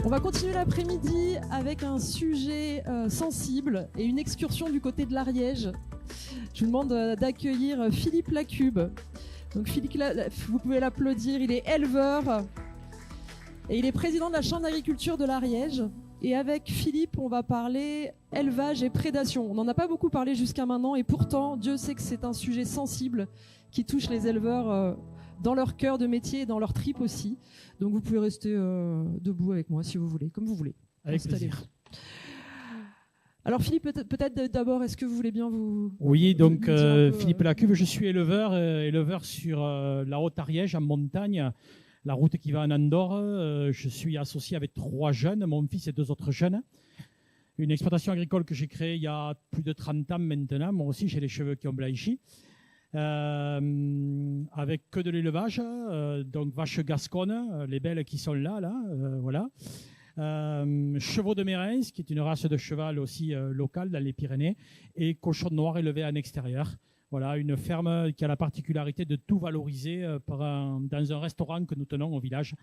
On va continuer l'après-midi avec un sujet sensible et une excursion du côté de l'Ariège. Je vous demande d'accueillir Philippe Lacube. Donc Philippe, vous pouvez l'applaudir, il est éleveur et il est président de la Chambre d'agriculture de l'Ariège. Et avec Philippe, on va parler élevage et prédation. On n'en a pas beaucoup parlé jusqu'à maintenant et pourtant, Dieu sait que c'est un sujet sensible qui touche les éleveurs dans leur cœur de métier et dans leur tripes aussi. Donc vous pouvez rester debout avec moi si vous voulez, comme vous voulez. Avec plaisir. Alors Philippe, peut-être d'abord, est-ce que vous voulez bien vous... Oui, donc Philippe Lacube, je suis éleveur sur la Haute-Ariège, en montagne, la route qui va en Andorre. Je suis associé avec 3 jeunes, mon fils et 2 autres jeunes. Une exploitation agricole que j'ai créée il y a plus de 30 ans maintenant. Moi aussi, j'ai les cheveux qui ont blanchi. Avec que de l'élevage, donc vaches gasconnes, les belles qui sont là, voilà. Chevaux de Mérins, qui est une race de cheval aussi locale dans les Pyrénées, et cochons noirs élevés en extérieur. Voilà, une ferme qui a la particularité de tout valoriser dans un restaurant que nous tenons au village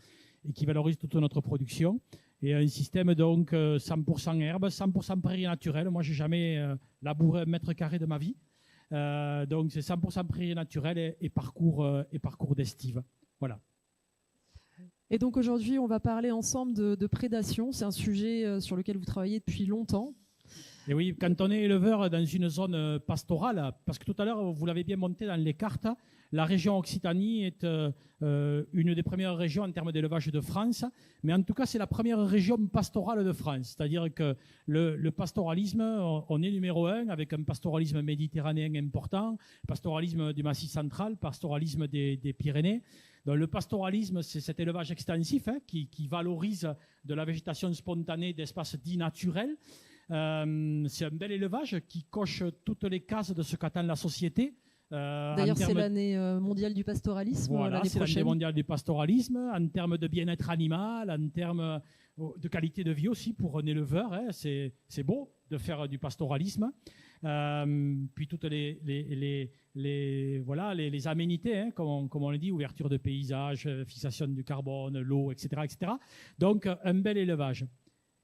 et qui valorise toute notre production. Et un système donc 100% herbe, 100% prairie naturelle. Moi, j'ai jamais labouré 1 mètre carré de ma vie. Donc c'est 100% prairie naturelle et parcours d'estive. Voilà. Et donc aujourd'hui, on va parler ensemble de prédation. C'est un sujet sur lequel vous travaillez depuis longtemps. Et oui, quand on est éleveur dans une zone pastorale, parce que tout à l'heure, vous l'avez bien monté dans les cartes, la région Occitanie est une des premières régions en termes d'élevage de France, mais en tout cas, c'est la première région pastorale de France. C'est-à-dire que le pastoralisme, on est numéro 1 avec un pastoralisme méditerranéen important, pastoralisme du Massif central, pastoralisme des Pyrénées. Donc, le pastoralisme, c'est cet élevage extensif qui valorise de la végétation spontanée d'espaces dits naturels. C'est un bel élevage qui coche toutes les cases de ce qu'attend la société. D'ailleurs, c'est l'année mondiale du pastoralisme. Voilà, l'année c'est prochaine. l'année mondiale du pastoralisme, en termes de bien-être animal, en termes de qualité de vie aussi pour un éleveur. C'est beau de faire du pastoralisme. Puis toutes les aménités, comme on le dit, ouverture de paysages, fixation du carbone, l'eau, etc., etc. Donc, un bel élevage.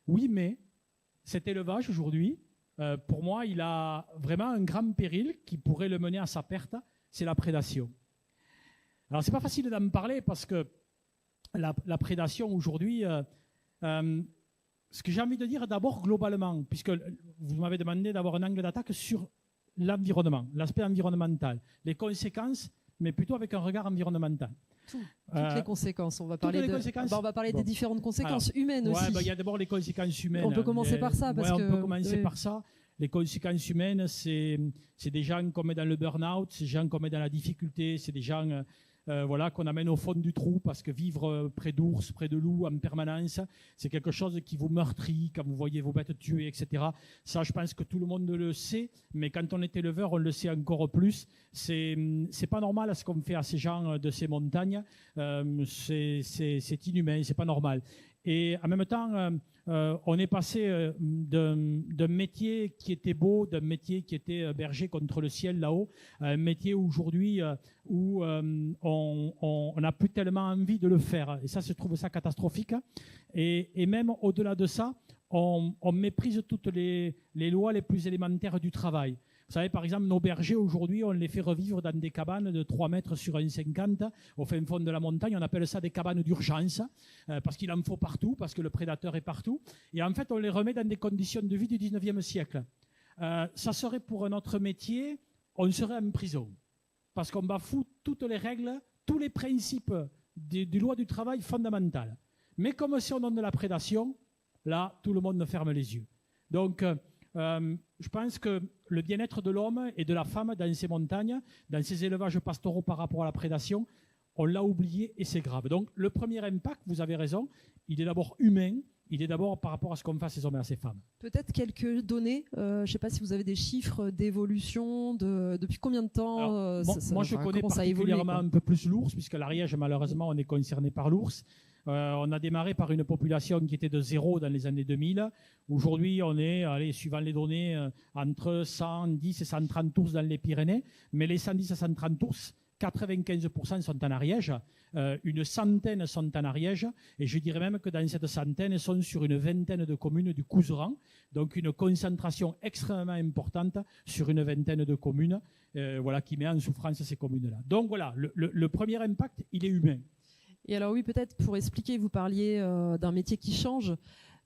Oui, mais cet élevage, aujourd'hui, pour moi, il a vraiment un grand péril qui pourrait le mener à sa perte, c'est la prédation. Alors, c'est pas facile d'en parler parce que la prédation, aujourd'hui, ce que j'ai envie de dire d'abord globalement, puisque vous m'avez demandé d'avoir un angle d'attaque sur l'environnement, l'aspect environnemental, les conséquences, mais plutôt avec un regard environnemental. Toutes les conséquences. On va parler, des différentes conséquences humaines aussi. Il y a d'abord les conséquences humaines. On peut commencer par ça. On peut commencer par ça. Les conséquences humaines, c'est des gens qu'on met dans le burn-out, c'est des gens qu'on met dans la difficulté, c'est des gens qu'on amène au fond du trou parce que vivre près d'ours, près de loups en permanence, c'est quelque chose qui vous meurtrit quand vous voyez vos bêtes tuées, etc. Ça, je pense que tout le monde le sait, mais quand on est éleveur, on le sait encore plus. C'est pas normal ce qu'on fait à ces gens de ces montagnes. C'est inhumain, c'est pas normal. Et en même temps, on est passé d'un métier qui était beau, d'un métier qui était berger contre le ciel là-haut, à un métier aujourd'hui où on n'a plus tellement envie de le faire. Et ça, je trouve ça catastrophique. Et même au-delà de ça, on méprise toutes les lois les plus élémentaires du travail. Vous savez, par exemple, nos bergers, aujourd'hui, on les fait revivre dans des cabanes de 3 mètres sur 1,50 au fin fond de la montagne. On appelle ça des cabanes d'urgence, parce qu'il en faut partout, parce que le prédateur est partout. Et en fait, on les remet dans des conditions de vie du 19e siècle. Ça serait pour un autre métier, on serait en prison. Parce qu'on bafoue toutes les règles, tous les principes des lois du travail fondamentales. Mais comme si on donne de la prédation, là, tout le monde ferme les yeux. Donc, je pense que le bien-être de l'homme et de la femme dans ces montagnes, dans ces élevages pastoraux par rapport à la prédation, on l'a oublié et c'est grave. Donc le premier impact, vous avez raison, il est d'abord humain, il est d'abord par rapport à ce qu'on fait à ces hommes et à ces femmes. Peut-être quelques données, je ne sais pas si vous avez des chiffres d'évolution, depuis combien de temps. Alors, moi je connais particulièrement un peu plus l'ours, puisque l'Ariège malheureusement on est concerné par l'ours. On a démarré par une population qui était de 0 dans les années 2000. Aujourd'hui, on est, suivant les données, entre 110 et 130 ours dans les Pyrénées. Mais les 110 à 130 ours, 95% sont en Ariège, une centaine sont en Ariège, et je dirais même que dans cette centaine, sont sur une vingtaine de communes du Couserans, donc une concentration extrêmement importante sur une vingtaine de communes, qui met en souffrance ces communes-là. Donc voilà, le premier impact, il est humain. Et alors oui, peut-être pour expliquer, vous parliez d'un métier qui change.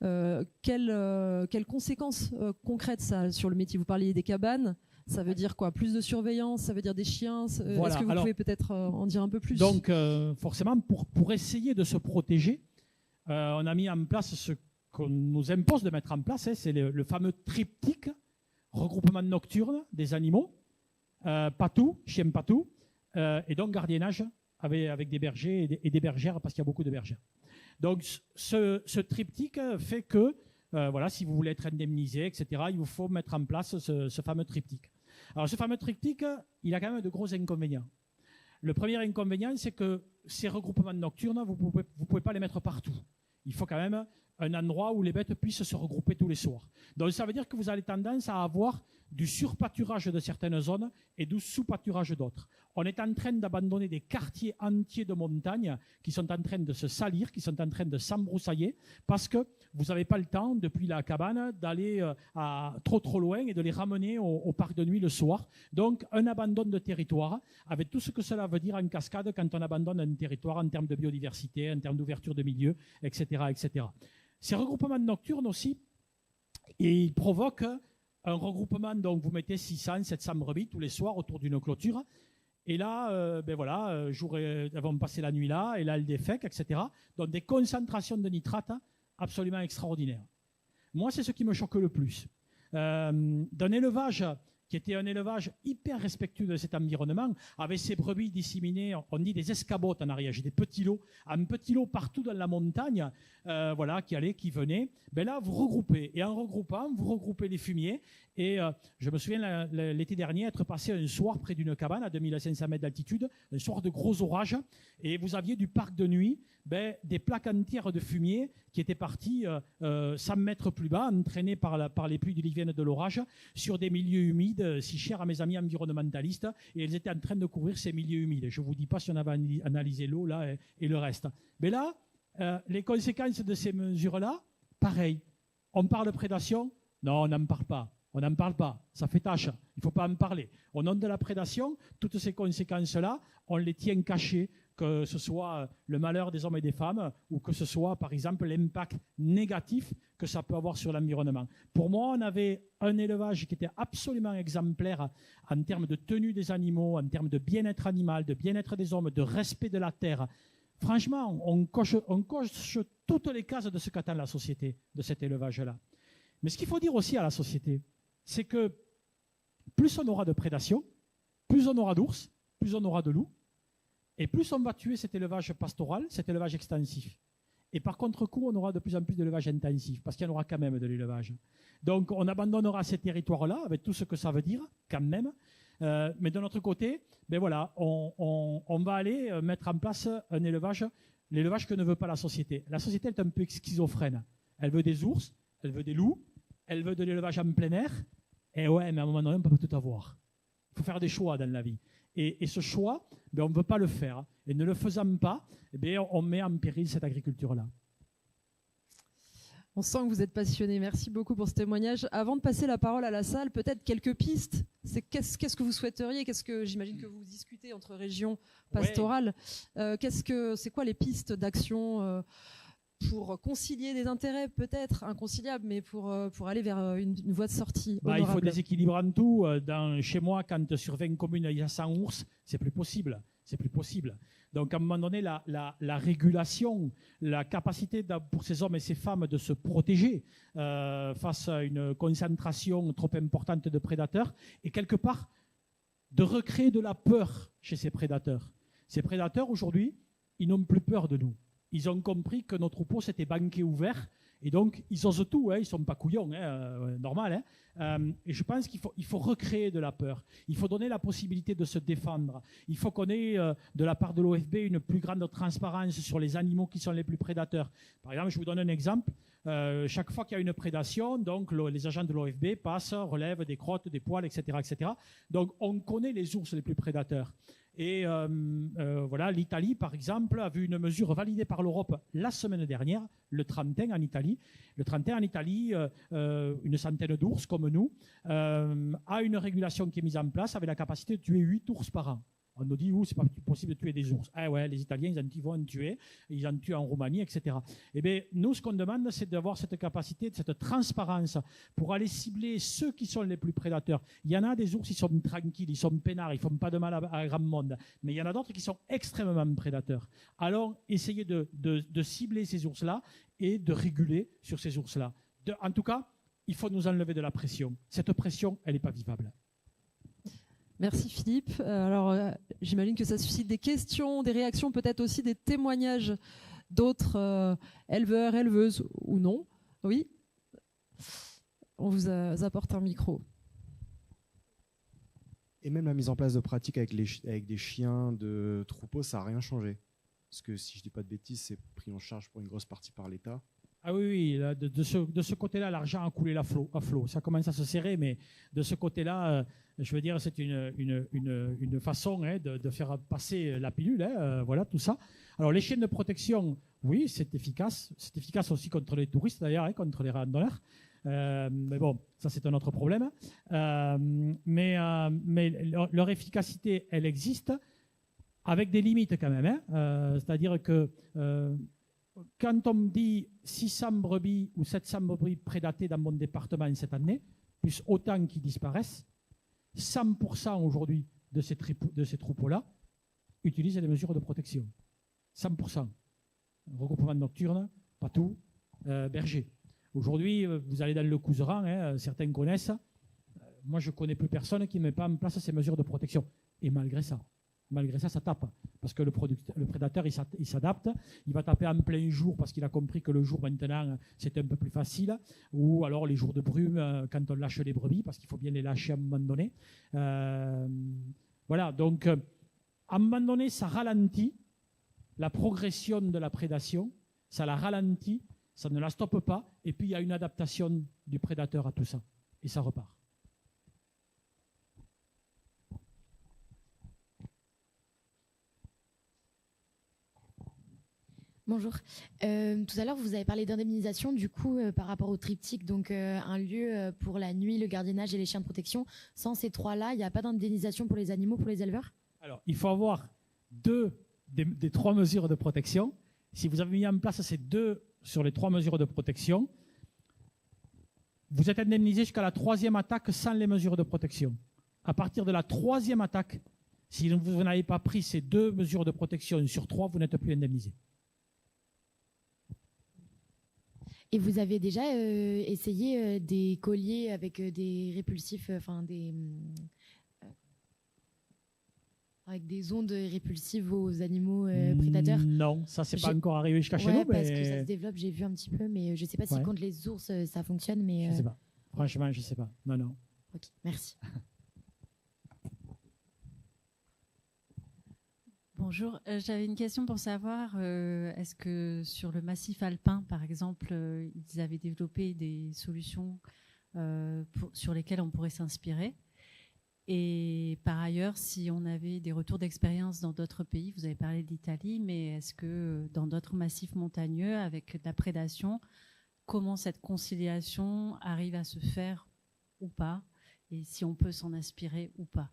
Quelles conséquences concrètes ça a sur le métier? Vous parliez des cabanes, ça veut dire quoi? Plus de surveillance, ça veut dire des chiens? Voilà. Est-ce que vous pouvez peut-être en dire un peu plus? Donc forcément, pour essayer de se protéger, on a mis en place ce qu'on nous impose de mettre en place, c'est le fameux triptyque, regroupement nocturne des animaux, patou, chien patou, et donc gardiennage avec des bergers et des bergères, parce qu'il y a beaucoup de bergères. Donc ce triptyque fait que, si vous voulez être indemnisé, etc., il vous faut mettre en place ce fameux triptyque. Alors ce fameux triptyque, il a quand même de gros inconvénients. Le premier inconvénient, c'est que ces regroupements nocturnes, vous pouvez pas les mettre partout. Il faut quand même un endroit où les bêtes puissent se regrouper tous les soirs. Donc ça veut dire que vous avez tendance à avoir du surpâturage de certaines zones et du sous-pâturage d'autres. On est en train d'abandonner des quartiers entiers de montagne qui sont en train de se salir, qui sont en train de s'embroussailler, parce que vous n'avez pas le temps, depuis la cabane, d'aller trop loin et de les ramener au parc de nuit le soir. Donc un abandon de territoire, avec tout ce que cela veut dire en cascade quand on abandonne un territoire en termes de biodiversité, en termes d'ouverture de milieu, etc., etc. Ces regroupements nocturnes aussi, ils provoquent un regroupement, donc vous mettez 600, 700 brebis tous les soirs autour d'une clôture. Et là, elles vont passer la nuit là, et là, elles défèquent, etc. Donc des concentrations de nitrate absolument extraordinaires. Moi, c'est ce qui me choque le plus. D'un élevage qui était un élevage hyper respectueux de cet environnement, avec ces brebis disséminées, on dit des escabotes en Ariège, des petits lots, un petit lot partout dans la montagne, qui allaient, qui venaient. Ben là, vous regroupez, et en regroupant, vous regroupez les fumiers. Et je me souviens l'été dernier être passé un soir près d'une cabane à 2500 mètres d'altitude, un soir de gros orages, et vous aviez du parc de nuit, des plaques entières de fumier qui étaient parties 100 mètres plus bas, entraînées par les pluies diluviennes de l'orage, sur des milieux humides si chers à mes amis environnementalistes, et elles étaient en train de couvrir ces milieux humides. Je ne vous dis pas si on avait analysé l'eau là et le reste. Mais là, les conséquences de ces mesures-là, pareil. On parle de prédation? Non, on n'en parle pas. On n'en parle pas, ça fait tâche, il ne faut pas en parler. Au nom de la prédation, toutes ces conséquences-là, on les tient cachées, que ce soit le malheur des hommes et des femmes, ou que ce soit, par exemple, l'impact négatif que ça peut avoir sur l'environnement. Pour moi, on avait un élevage qui était absolument exemplaire en termes de tenue des animaux, en termes de bien-être animal, de bien-être des hommes, de respect de la terre. Franchement, on coche toutes les cases de ce qu'attend la société, de cet élevage-là. Mais ce qu'il faut dire aussi à la société, c'est que plus on aura de prédation, plus on aura d'ours, plus on aura de loups, et plus on va tuer cet élevage pastoral, cet élevage extensif. Et par contre-coup, on aura de plus en plus d'élevage intensif, parce qu'il y en aura quand même de l'élevage. Donc on abandonnera ces territoires-là, avec tout ce que ça veut dire, quand même. Mais de notre côté, on va aller mettre en place un élevage, l'élevage que ne veut pas la société. La société est un peu schizophrène. Elle veut des ours, elle veut des loups, elle veut de l'élevage en plein air. Et ouais, mais à un moment donné, on ne peut pas tout avoir. Il faut faire des choix dans la vie. Et ce choix, on ne veut pas le faire. Et ne le faisant pas, on met en péril cette agriculture-là. On sent que vous êtes passionné. Merci beaucoup pour ce témoignage. Avant de passer la parole à la salle, peut-être quelques pistes. Qu'est-ce que vous souhaiteriez? J'imagine que vous discutez entre régions pastorales. Ouais. C'est quoi les pistes d'action pour concilier des intérêts peut-être inconciliables, mais pour aller vers une voie de sortie honorable? Il faut des équilibres en tout. Chez moi, quand sur 20 communes, il y a 100 ours, c'est plus possible. C'est plus possible. Donc, à un moment donné, la régulation, la capacité pour ces hommes et ces femmes de se protéger face à une concentration trop importante de prédateurs, et quelque part, de recréer de la peur chez ces prédateurs. Ces prédateurs, aujourd'hui, ils n'ont plus peur de nous. Ils ont compris que nos troupeaux, c'était banquet ouvert. Et donc, ils osent tout, ils ne sont pas couillons, normal. Et je pense qu'il faut recréer de la peur. Il faut donner la possibilité de se défendre. Il faut qu'on ait, de la part de l'OFB, une plus grande transparence sur les animaux qui sont les plus prédateurs. Par exemple, je vous donne un exemple. Chaque fois qu'il y a une prédation, donc les agents de l'OFB passent, relèvent des crottes, des poils, etc., etc. Donc, on connaît les ours les plus prédateurs. Et voilà, l'Italie, par exemple, a vu une mesure validée par l'Europe la semaine dernière, le 31 en Italie. Le 31 en Italie, une centaine d'ours comme nous, a une régulation qui est mise en place avec la capacité de tuer 8 ours par an. On nous dit, c'est pas possible de tuer des ours. Ah ouais, les Italiens, ils vont en tuer. Ils en tuent en Roumanie, etc. Eh bien, nous, ce qu'on demande, c'est d'avoir cette capacité, cette transparence pour aller cibler ceux qui sont les plus prédateurs. Il y en a des ours, ils sont tranquilles, ils sont peinards, ils ne font pas de mal à grand monde. Mais il y en a d'autres qui sont extrêmement prédateurs. Alors, essayez de cibler ces ours-là et de réguler sur ces ours-là. En tout cas, il faut nous enlever de la pression. Cette pression, elle n'est pas vivable. Merci Philippe. Alors, j'imagine que ça suscite des questions, des réactions, peut-être aussi des témoignages d'autres éleveurs, éleveuses ou non. Oui, on vous apporte un micro. Et même la mise en place de pratiques avec des chiens de troupeau, ça n'a rien changé. Parce que si je ne dis pas de bêtises, c'est pris en charge pour une grosse partie par l'État. Ah oui, là, de ce côté-là, l'argent a coulé à flot. Ça commence à se serrer, mais de ce côté-là, je veux dire, c'est une façon de faire passer la pilule, voilà, tout ça. Alors, les chiens de protection, oui, c'est efficace. C'est efficace aussi contre les touristes, d'ailleurs, contre les randonneurs. Mais bon, ça, c'est un autre problème. Mais leur efficacité, elle existe, avec des limites quand même. C'est-à-dire que... quand on me dit 600 brebis ou 700 brebis prédatées dans mon département cette année, plus autant qui disparaissent, 100% aujourd'hui de ces troupeaux-là utilisent des mesures de protection. 100%. Regroupement nocturne, patou, berger. Aujourd'hui, vous allez dans le Couserans, certains connaissent. Moi, je ne connais plus personne qui ne met pas en place ces mesures de protection. Et malgré ça, ça tape. Parce que le prédateur, il s'adapte. Il va taper en plein jour parce qu'il a compris que le jour, maintenant, c'est un peu plus facile. Ou alors les jours de brume, quand on lâche les brebis, parce qu'il faut bien les lâcher à un moment donné. Voilà, donc, à un moment donné, ça ralentit la progression de la prédation. Ça la ralentit, ça ne la stoppe pas. Et puis, il y a une adaptation du prédateur à tout ça. Et ça repart. Bonjour. Tout à l'heure, vous avez parlé d'indemnisation, du coup, par rapport au triptyque, donc un lieu pour la nuit, le gardiennage et les chiens de protection. Sans ces trois-là, il n'y a pas d'indemnisation pour les animaux, pour les éleveurs? Alors, il faut avoir des 3 mesures de protection. Si vous avez mis en place ces 2 sur les 3 mesures de protection, vous êtes indemnisé jusqu'à la 3e attaque sans les mesures de protection. À partir de la 3e attaque, si vous n'avez pas pris ces 2 mesures de protection sur 3, vous n'êtes plus indemnisé. Et vous avez déjà essayé des colliers avec des répulsifs, avec des ondes répulsives aux animaux prédateurs? Non, ça c'est pas encore arrivé jusqu'à chez nous. Parce que ça se développe, j'ai vu un petit peu, mais je ne sais pas si contre les ours ça fonctionne. Mais, je ne sais pas. Franchement, je ne sais pas. Non. Ok, merci. Bonjour, j'avais une question pour savoir, est-ce que sur le massif alpin, par exemple, ils avaient développé des solutions sur lesquelles on pourrait s'inspirer? Et par ailleurs, si on avait des retours d'expérience dans d'autres pays, vous avez parlé d'Italie, mais est-ce que dans d'autres massifs montagneux, avec de la prédation, comment cette conciliation arrive à se faire ou pas? Et si on peut s'en inspirer ou pas?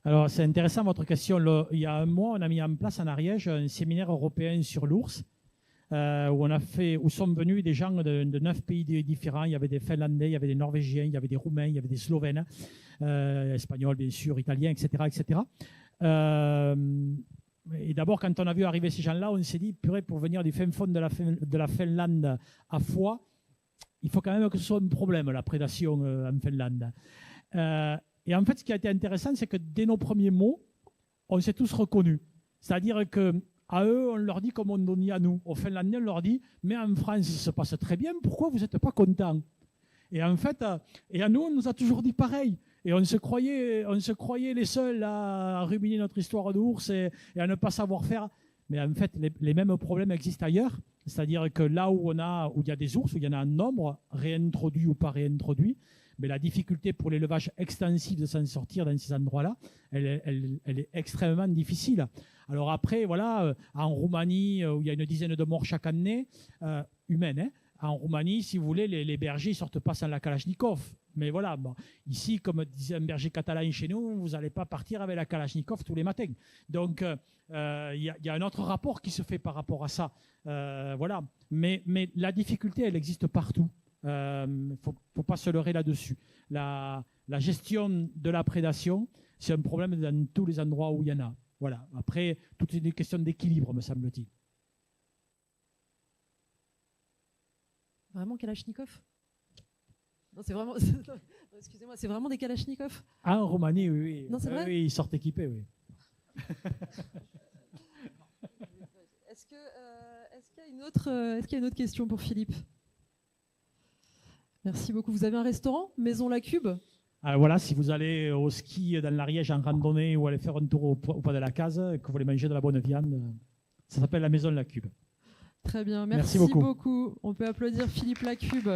Alors, c'est intéressant votre question. Il y a un mois, on a mis en place en Ariège un séminaire européen sur l'ours, où sont venus des gens de 9 pays différents. Il y avait des Finlandais, il y avait des Norvégiens, il y avait des Roumains, il y avait des Slovènes, Espagnols, bien sûr, Italiens, etc. Et d'abord, quand on a vu arriver ces gens-là, on s'est dit, purée, pour venir du fin fond de la Finlande à Foix, il faut quand même que ce soit un problème, la prédation en Finlande. Et en fait, ce qui a été intéressant, c'est que dès nos premiers mots, on s'est tous reconnus. C'est-à-dire qu'à eux, on leur dit comme on dit à nous. Aux Finlandais, on leur dit « Mais en France, ça se passe très bien, pourquoi vous n'êtes pas contents ?» Et en fait, et à nous, on nous a toujours dit pareil. Et on se croyait les seuls à ruminer notre histoire d'ours et à ne pas savoir faire. Mais en fait, les mêmes problèmes existent ailleurs. C'est-à-dire que là où il y a des ours, où il y en a un nombre, réintroduits ou pas réintroduits, Mais la difficulté pour l'élevage extensif de s'en sortir dans ces endroits-là, elle est extrêmement difficile. Alors après, voilà, en Roumanie, où il y a une dizaine de morts chaque année, humaines, hein, en Roumanie, si vous voulez, les bergers ne sortent pas sans la Kalachnikov. Mais voilà, bon, ici, comme disait un berger catalan chez nous, vous n'allez pas partir avec la Kalachnikov tous les matins. Donc, il y a un autre rapport qui se fait par rapport à ça. Voilà. Mais la difficulté, elle existe partout. Il ne faut pas se leurrer là-dessus. La gestion de la prédation, c'est un problème dans tous les endroits où il y en a. Voilà. Après, tout est une question d'équilibre, me semble-t-il. Vraiment Kalachnikov? Non, c'est vraiment. Excusez-moi, c'est vraiment des Kalachnikov? Ah, en Roumanie, oui, oui. Non, c'est vrai? Oui, ils sortent équipés, oui. Est-ce qu'il y a une autre question pour Philippe? Merci beaucoup. Vous avez un restaurant, Maison La Cube? Alors voilà, si vous allez au ski dans l'Ariège en randonnée ou aller faire un tour au Pas de la Case, que vous voulez manger de la bonne viande, ça s'appelle la Maison La Cube. Très bien, merci beaucoup. On peut applaudir Philippe Lacube.